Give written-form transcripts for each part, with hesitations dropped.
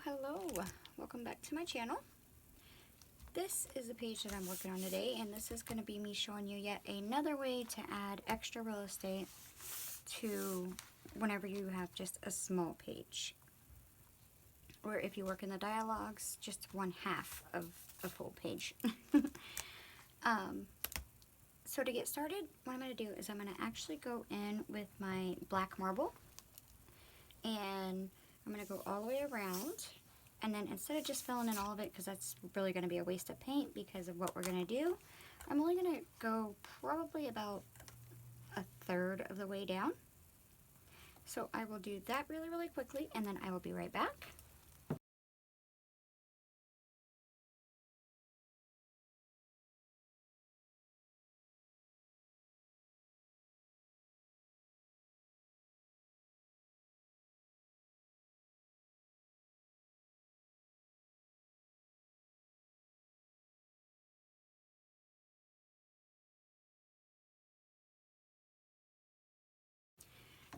Hello, welcome back to my channel. This is the page that I'm working on today, and this is going to be me showing you yet another way to add extra real estate to whenever you have just a small page, or if you work in the dialogues, just 1/2 of a full page. So to get started, what I'm going to do is I'm going to actually go in with my black marble, and I'm going to go all the way around, and then instead of just filling in all of it, because that's really going to be a waste of paint because of what we're going to do, I'm only going to go probably about 1/3 of the way down. So I will do that really quickly, and then I will be right back.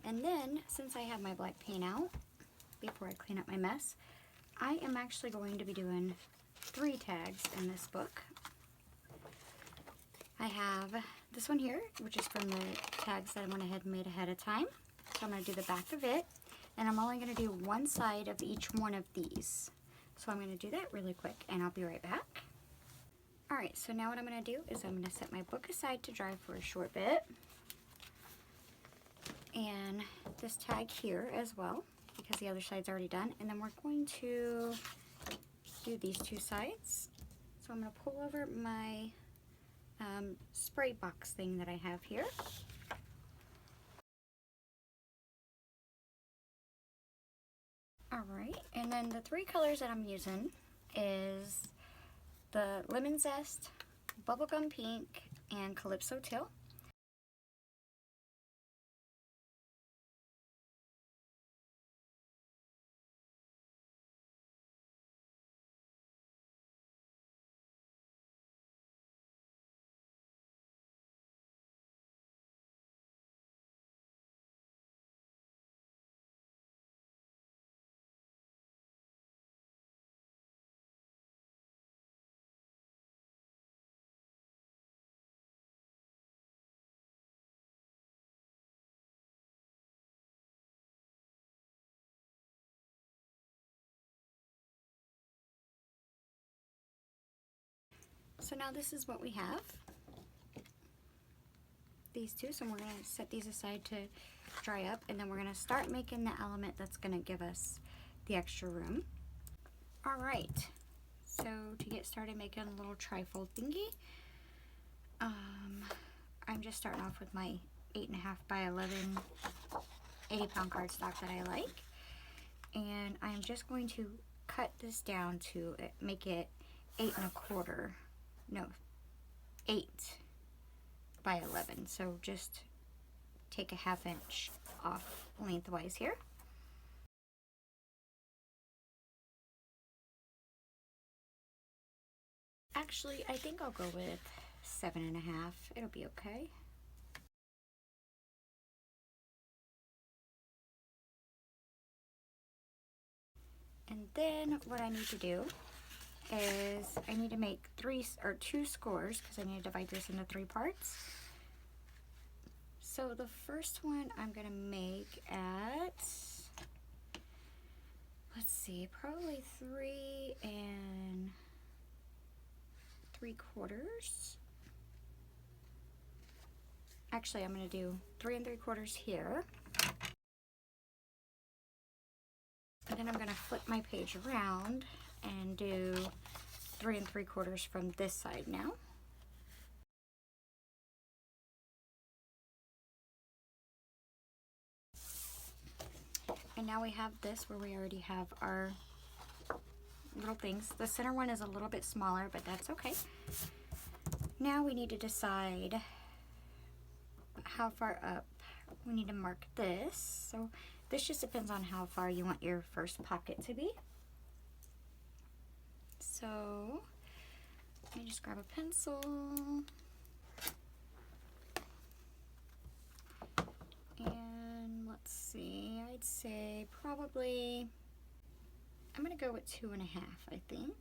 And then, since I have my black paint out, before I clean up my mess, I am actually going to be doing 3 tags in this book. I have this one here, which is from the tags that I went ahead and made ahead of time. So I'm going to do the back of it, and I'm only going to do one side of each one of these. So I'm going to do that really quick, and I'll be right back. Alright, so now what I'm going to do is I'm going to set my book aside to dry for a short bit. And this tag here as well, because the other side's already done. And then we're going to do these 2 sides. So I'm going to pull over my spray box thing that I have here. Alright, and then the 3 colors that I'm using is the Lemon Zest, Bubblegum Pink, and Calypso Teal. So now this is what we have, these 2, so we're going to set these aside to dry up, and then we're going to start making the element that's going to give us the extra room. Alright, so to get started making a little trifold thingy, I'm just starting off with my 8.5 by 11 80-pound cardstock that I like, and I'm just going to cut this down to make it 8 by 11. So just take a 1/2 inch off lengthwise here. Actually, I think I'll go with 7.5. It'll be okay. And then what I need to do is I need to make 2 scores, because I need to divide this into 3 parts. So the first one I'm going to make at, let's see, probably 3 3/4. Actually, I'm going to do 3 3/4 here. And then I'm going to flip my page around and do 3 3/4 from this side now. And now we have this where we already have our little things. The center one is a little bit smaller, but that's okay. Now we need to decide how far up we need to mark this. So this just depends on how far you want your first pocket to be. So let me just grab a pencil. And let's see, I'd say probably I'm gonna go with 2.5, I think.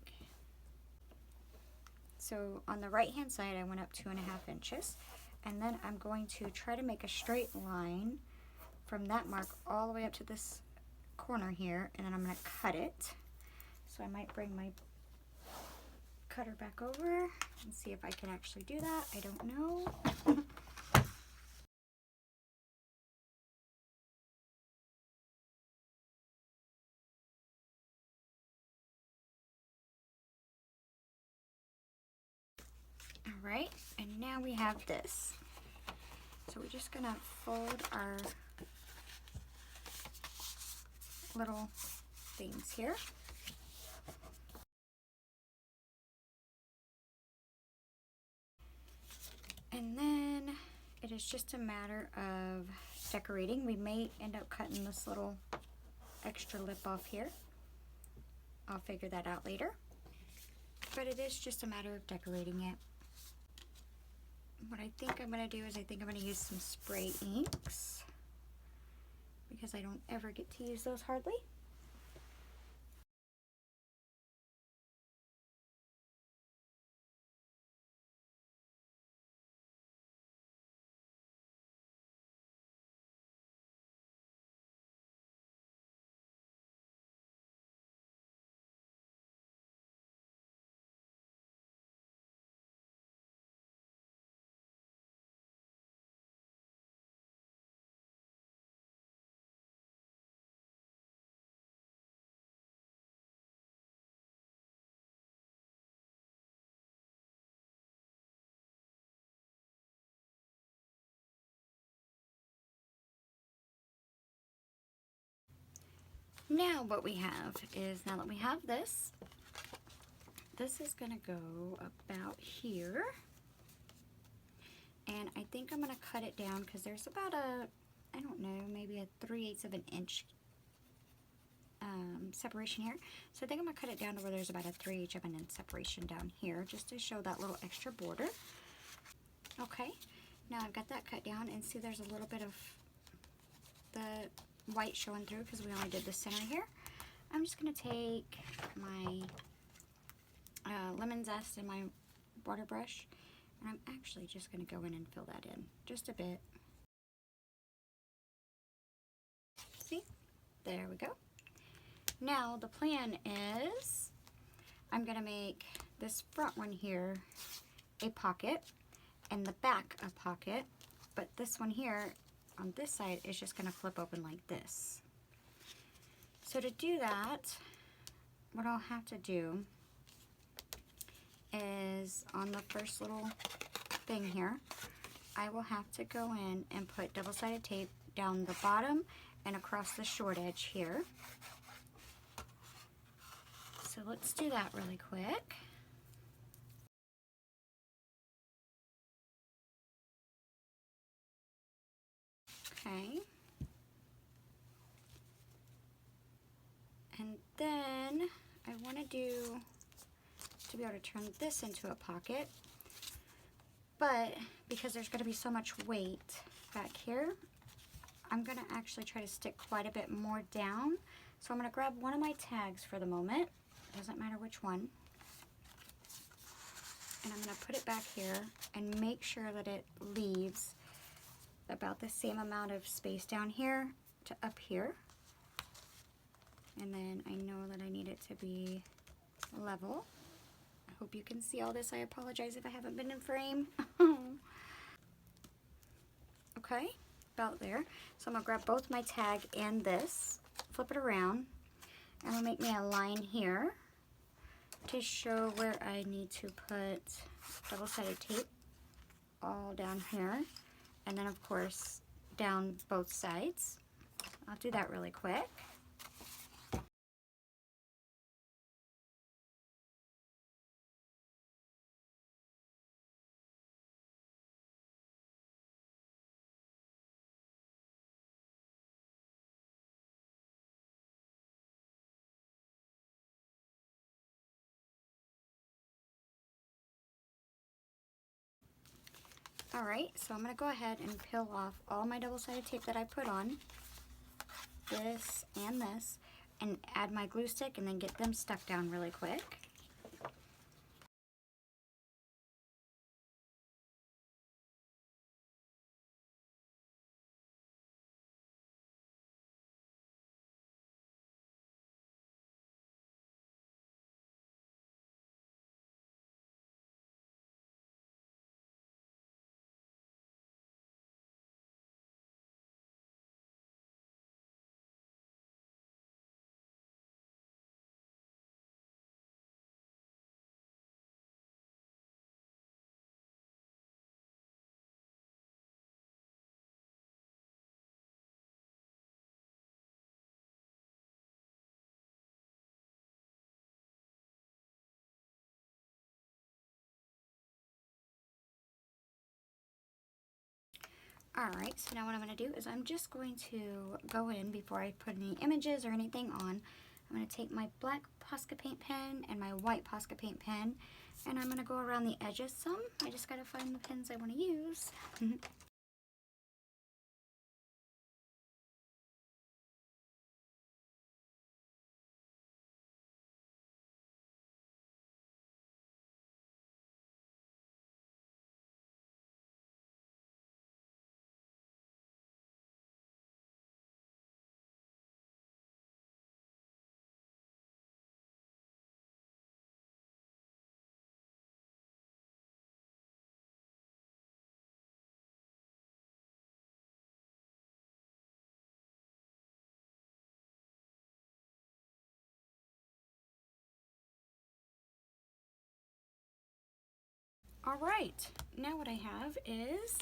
So on the right hand side, I went up 2.5 inches, and then I'm going to try to make a straight line from that mark all the way up to this corner here, and then I'm gonna cut it. So I might bring my cutter back over and see if I can actually do that. I don't know. All right, and now we have this. So we're just gonna fold our little things here. And then it is just a matter of decorating. We may end up cutting this little extra lip off here. I'll figure that out later. But it is just a matter of decorating it. What I think I'm going to do is I think I'm going to use some spray inks, because I don't ever get to use those hardly. Now what we have is, now that we have this, this is going to go about here. And I think I'm going to cut it down because there's about a, I don't know, maybe a 3/8 of an inch separation here. So I think I'm going to cut it down to where there's about a 3/8 of an inch separation down here, just to show that little extra border. Okay, now I've got that cut down, and see there's a little bit of the white showing through because we only did the center here. I'm just going to take my lemon zest and my water brush, and I'm actually just going to go in and fill that in just a bit. See? There we go. Now the plan is I'm going to make this front one here a pocket and the back a pocket, but this one here on this side is just going to flip open like this. So to do that, what I'll have to do is on the first little thing here, I will have to go in and put double-sided tape down the bottom and across the short edge here. So let's do that really quick. Okay. And then I want to be able to turn this into a pocket, but because there's going to be so much weight back here, I'm going to actually try to stick quite a bit more down. So I'm going to grab one of my tags for the moment, doesn't matter which one, and I'm going to put it back here and make sure that it leaves about the same amount of space down here to up here. And then I know that I need it to be level. I hope you can see all this. I apologize if I haven't been in frame. Okay, about there. So I'm going to grab both my tag and this, flip it around, and I'll make me a line here to show where I need to put double-sided tape all down here. And then, of course, down both sides. I'll do that really quick. Alright, so I'm going to go ahead and peel off all my double-sided tape that I put on, this and this, and add my glue stick and then get them stuck down really quick. Alright, so now what I'm going to do is I'm just going to go in before I put any images or anything on. I'm going to take my black Posca paint pen and my white Posca paint pen, and I'm going to go around the edges some. I just got to find the pens I want to use. Alright, now what I have is,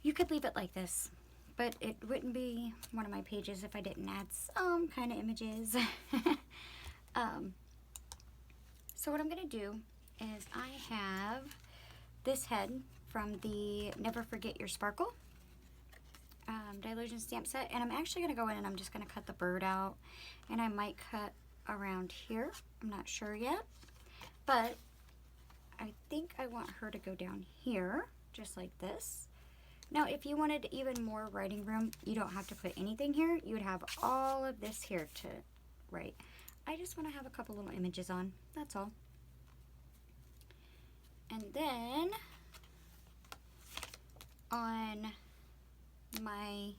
you could leave it like this, but it wouldn't be one of my pages if I didn't add some kind of images. So what I'm going to do is I have this head from the Never Forget Your Sparkle Dylusions stamp set, and I'm actually going to go in and I'm just going to cut the bird out, and I might cut around here. I'm not sure yet, but I think I want her to go down here, just like this. Now, if you wanted even more writing room, you don't have to put anything here. You would have all of this here to write. I just want to have a couple little images on, that's all. And then, on my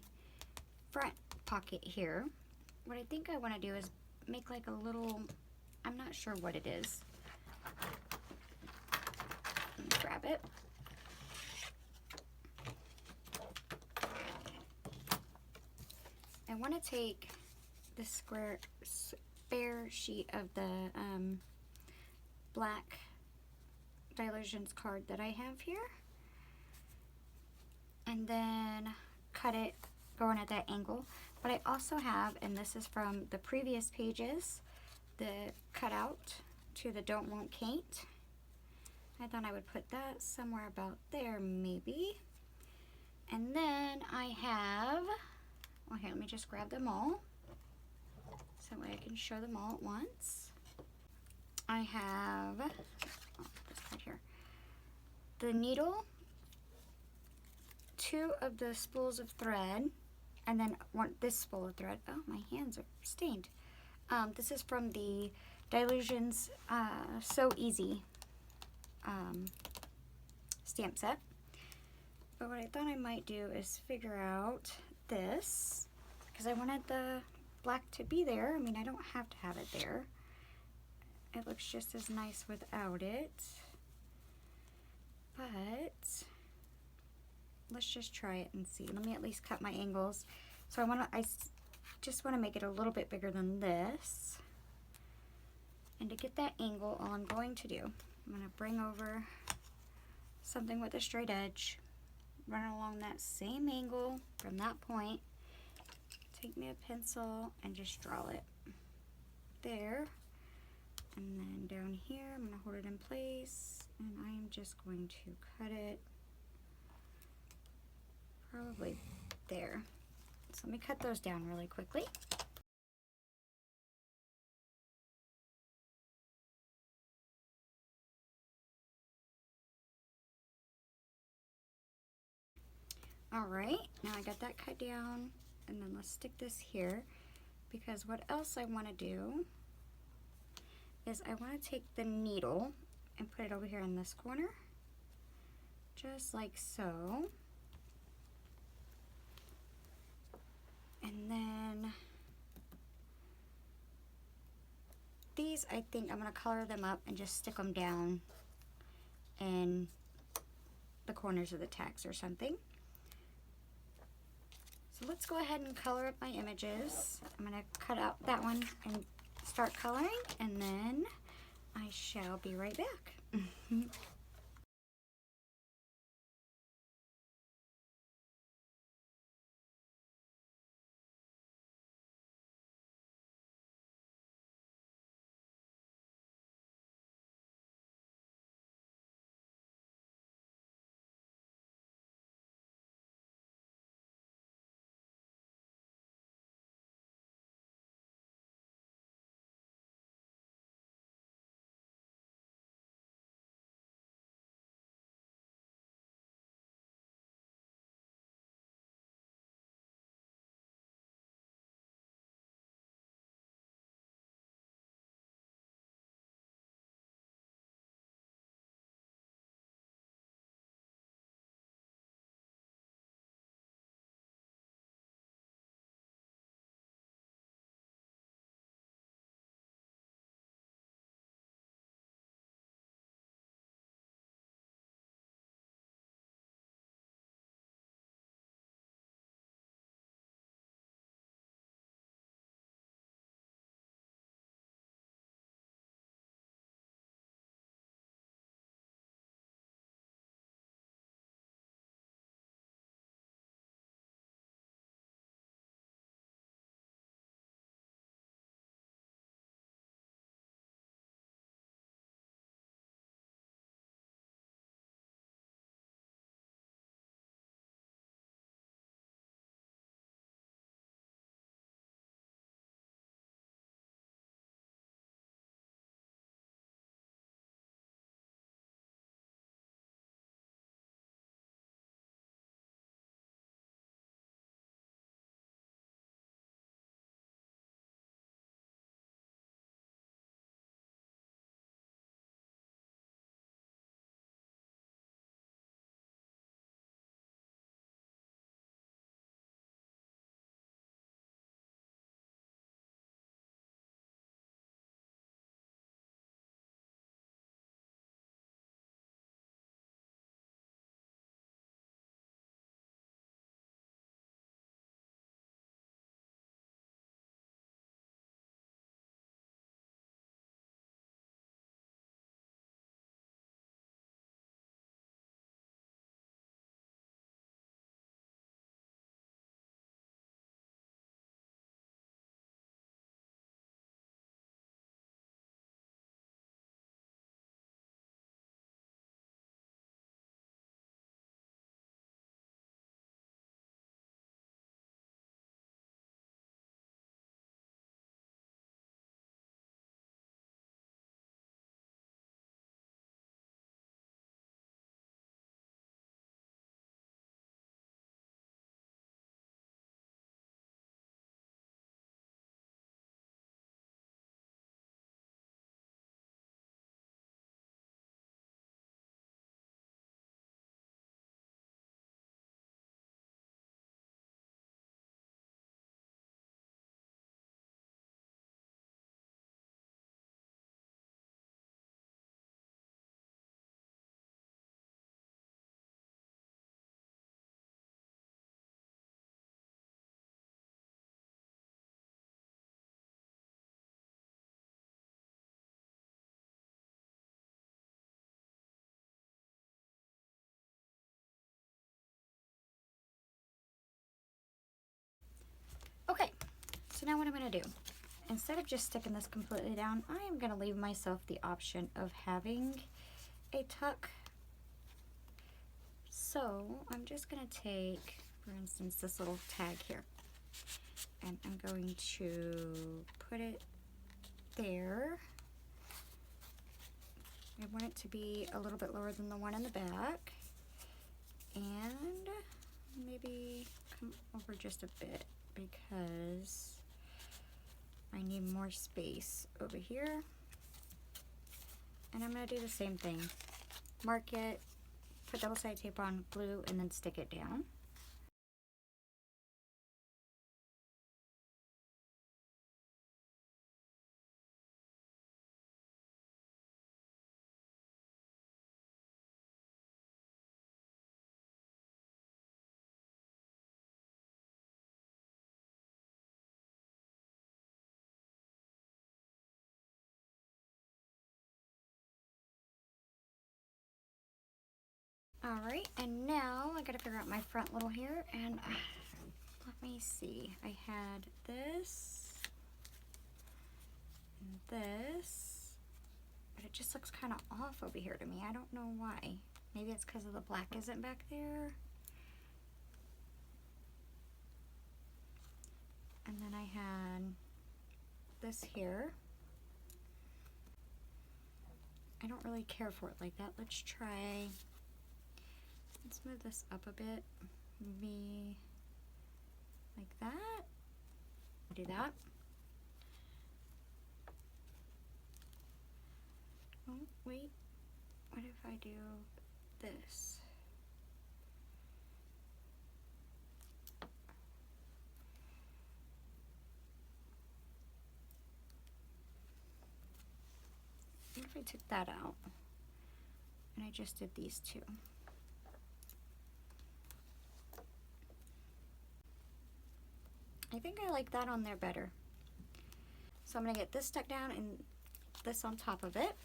front pocket here, what I think I want to do is make like a little, I'm not sure what it is. Grab it. I want to take this spare sheet of the black Dylusions card that I have here, and then cut it going at that angle. But I also have, and this is from the previous pages, the cutout to the Don't Won't Can't. I thought I would put that somewhere about there, maybe. And then I have, well, here, let me just grab them all, so that way I can show them all at once. I have, oh, this right here, the needle, 2 of the spools of thread, and then this spool of thread. Oh, my hands are stained. This is from the Dylusions So Easy stamp set. But what I thought I might do is figure out this, because I wanted the black to be there. I mean, I don't have to have it there. It looks just as nice without it. But let's just try it and see. Let me at least cut my angles. So I just want to make it a little bit bigger than this. And to get that angle, all I'm going to do, I'm going to bring over something with a straight edge, run along that same angle from that point, take me a pencil and just draw it there, and then down here I'm going to hold it in place, and I'm just going to cut it probably there. So let me cut those down really quickly. Alright, now I got that cut down, and then let's stick this here. because what else I want to do is I want to take the needle and put it over here in this corner, just like so. And then these, I think I'm going to color them up and just stick them down in the corners of the text or something. So let's go ahead and color up my images. I'm going to cut out that one and start coloring, and then I shall be right back. Okay, so now what I'm going to do, instead of just sticking this completely down, I am going to leave myself the option of having a tuck. So I'm just going to take, for instance, this little tag here, and I'm going to put it there. I want it to be a little bit lower than the one in the back, and maybe come over just a bit, because I need more space over here. And I'm going to do the same thing. Mark it, put double-sided tape on, glue, and then stick it down. Alright, and now I gotta figure out my front little hair, and let me see. I had this and this, but it just looks kind of off over here to me. I don't know why. Maybe it's because of the black isn't back there. And then I had this here. I don't really care for it like that. Let's try, let's move this up a bit, maybe like that. Do that. Oh, wait, what if I do this? What if I took that out and I just did these two? I think I like that on there better. So I'm gonna get this stuck down and this on top of it.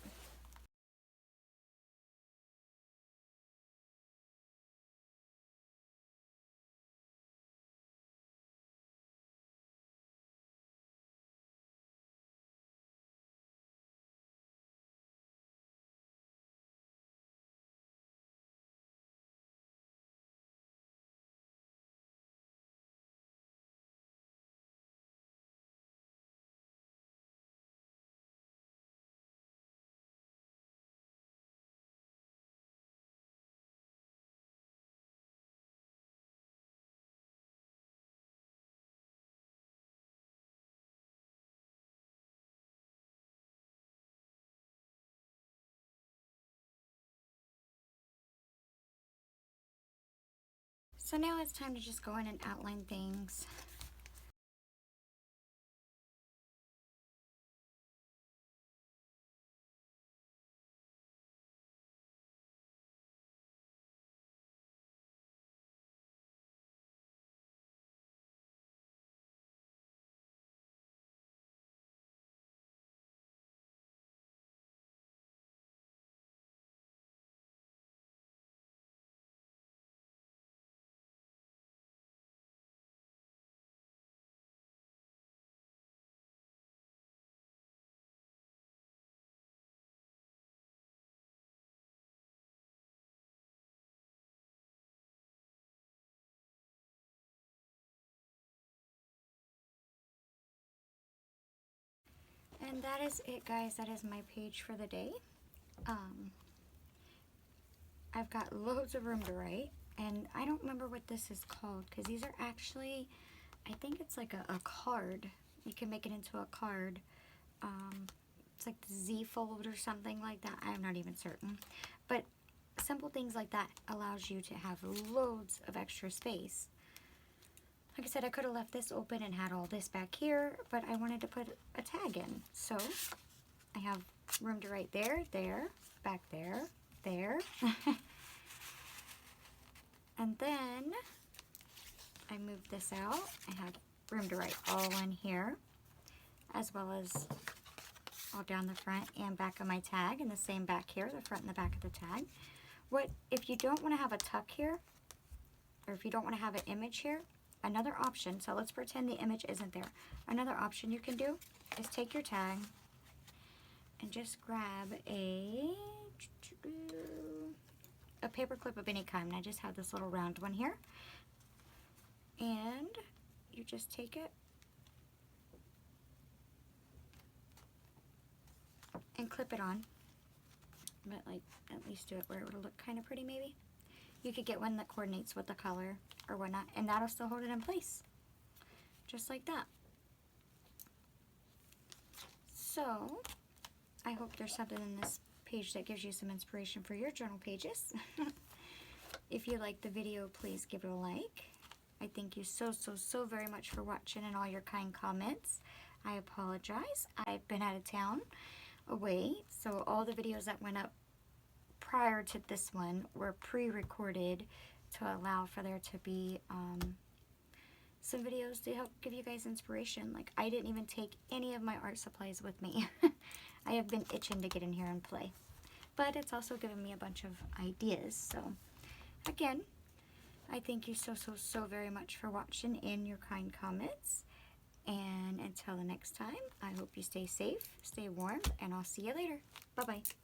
So now it's time to just go in and outline things. And that is it, guys. That is my page for the day. I've got loads of room to write, and I don't remember what this is called because these are actually, I think it's like a card. You can make it into a card. It's like the Z fold or something like that. I'm not even certain. But simple things like that allows you to have loads of extra space. Like I said, I could have left this open and had all this back here, but I wanted to put a tag in. So I have room to write there, there, back there, there. And then I moved this out. I have room to write all in here, as well as all down the front and back of my tag, and the same back here, the front and the back of the tag. What if you don't want to have a tuck here, or if you don't want to have an image here, another option, so let's pretend the image isn't there. Another option you can do is take your tag and just grab a paper clip of any kind. I just have this little round one here. And you just take it and clip it on. But like, at least do it where it would look kind of pretty maybe. You could get one that coordinates with the color or whatnot, and that'll still hold it in place. Just like that. So, I hope there's something in this page that gives you some inspiration for your journal pages. If you liked the video, please give it a like. I thank you so very much for watching and all your kind comments. I apologize. I've been out of town, away, so all the videos that went up prior to this one were pre-recorded to allow for there to be some videos to help give you guys inspiration. Like, I didn't even take any of my art supplies with me. I have been itching to get in here and play. But it's also given me a bunch of ideas. So, again, I thank you so very much for watching and your kind comments. And until the next time, I hope you stay safe, stay warm, and I'll see you later. Bye-bye.